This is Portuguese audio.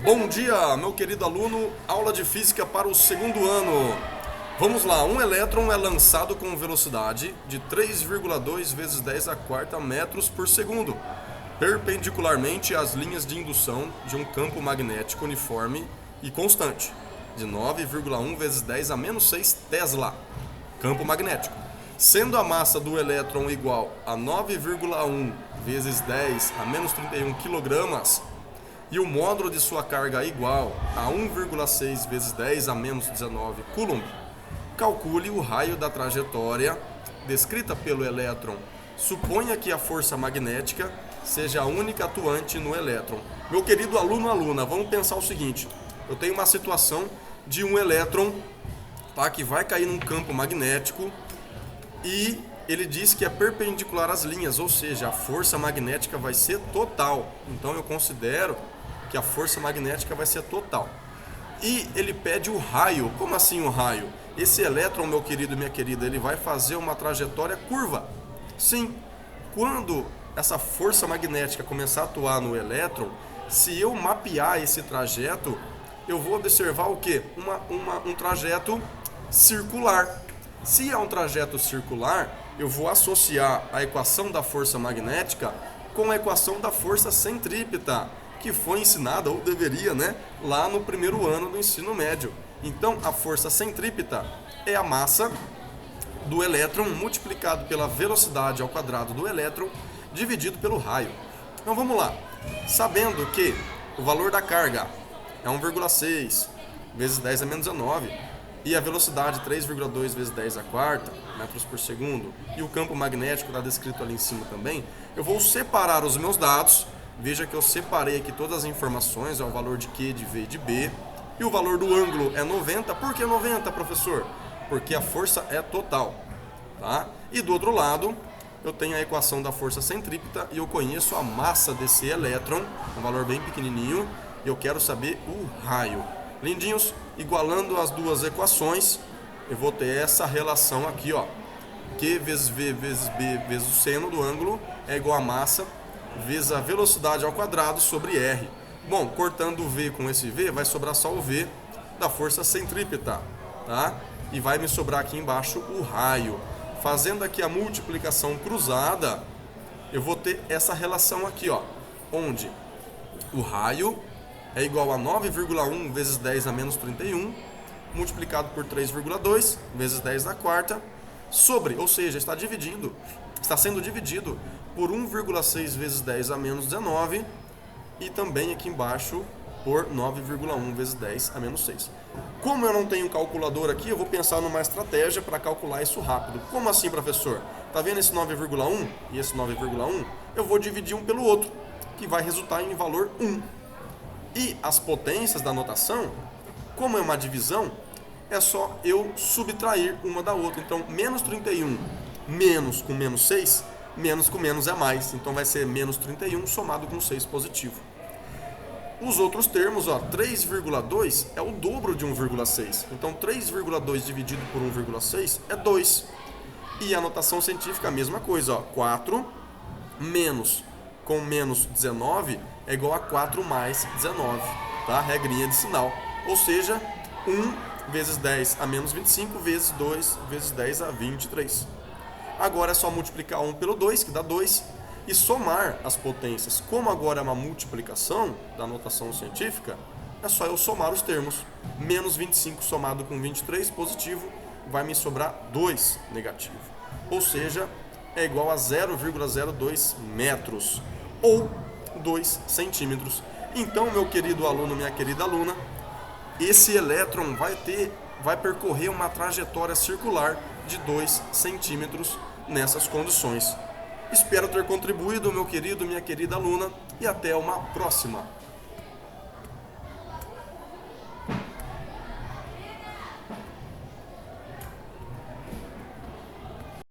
Bom dia, meu querido aluno, aula de física para o segundo ano. Vamos lá, um elétron é lançado com velocidade de 3,2 vezes 10 a quarta metros por segundo, perpendicularmente às linhas de indução de um campo magnético uniforme e constante, de 9,1 vezes 10 a menos 6 Tesla, campo magnético. Sendo a massa do elétron igual a 9,1 vezes 10 a menos 31 kg, e o módulo de sua carga é igual a 1,6 vezes 10 a menos 19 Coulomb, calcule o raio da trajetória descrita pelo elétron. Suponha que a força magnética seja a única atuante no elétron. Meu querido aluno, aluna, vamos pensar o seguinte. Eu tenho uma situação de um elétron, tá, que vai cair num campo magnético e ele diz que é perpendicular às linhas, ou seja, a força magnética vai ser total. Então eu considero que a força magnética vai ser total. E ele pede o raio. Como assim o raio? Esse elétron, meu querido e minha querida, ele vai fazer uma trajetória curva. Sim, quando essa força magnética começar a atuar no elétron, se eu mapear esse trajeto, eu vou observar o quê? Um trajeto circular. Se é um trajeto circular, eu vou associar a equação da força magnética com a equação da força centrípeta, que foi ensinada, ou deveria, né, lá no primeiro ano do ensino médio. Então, a força centrípeta é a massa do elétron multiplicado pela velocidade ao quadrado do elétron dividido pelo raio. Então, vamos lá. Sabendo que o valor da carga é 1,6 vezes 10 a menos 19 e a velocidade 3,2 vezes 10 a quarta metros por segundo e o campo magnético está descrito ali em cima também, eu vou separar os meus dados. Veja que eu separei aqui todas as informações, é o valor de Q, de V e de B. E o valor do ângulo é 90. Por que 90, professor? Porque a força é total. Tá? E do outro lado, eu tenho a equação da força centrípeta e eu conheço a massa desse elétron, um valor bem pequenininho, e eu quero saber o raio. Lindinhos, igualando as duas equações, eu vou ter essa relação aqui, ó. Q vezes V vezes B vezes o seno do ângulo é igual a massa vezes a velocidade ao quadrado sobre R. Bom, cortando o V com esse V, vai sobrar só o V da força centrípeta, tá? E vai me sobrar aqui embaixo o raio. Fazendo aqui a multiplicação cruzada, eu vou ter essa relação aqui, ó, onde o raio é igual a 9,1 vezes 10 a menos 31, multiplicado por 3,2 vezes 10 à quarta, sobre, ou seja, está sendo dividido por 1,6 vezes 10 a menos 19 e também aqui embaixo por 9,1 vezes 10 a menos 6. Como eu não tenho calculador aqui, eu vou pensar numa estratégia para calcular isso rápido. Como assim, professor? Tá vendo esse 9,1 e esse 9,1? Eu vou dividir um pelo outro, que vai resultar em valor 1. E as potências da notação, como é uma divisão, é só eu subtrair uma da outra. Então, menos 31 menos com menos 6, menos com menos é mais. Então vai ser menos 31 somado com 6 positivo. Os outros termos, ó, 3,2 é o dobro de 1,6. Então 3,2 dividido por 1,6 é 2. E a notação científica a mesma coisa, ó, 4 menos com menos 19 é igual a 4 mais 19, tá? Regrinha de sinal. Ou seja, 1 vezes 10 a menos 25 vezes 2 vezes 10 a 23. Agora é só multiplicar 1 pelo 2, que dá 2, e somar as potências. Como agora é uma multiplicação da notação científica, é só eu somar os termos. Menos 25 somado com 23, positivo, vai me sobrar 2, negativo. Ou seja, é igual a 0,02 metros, ou 2 centímetros. Então, meu querido aluno, minha querida aluna, esse elétron vai percorrer uma trajetória circular de 2 centímetros nessas condições. Espero ter contribuído, meu querido, minha querida aluna, e até uma próxima.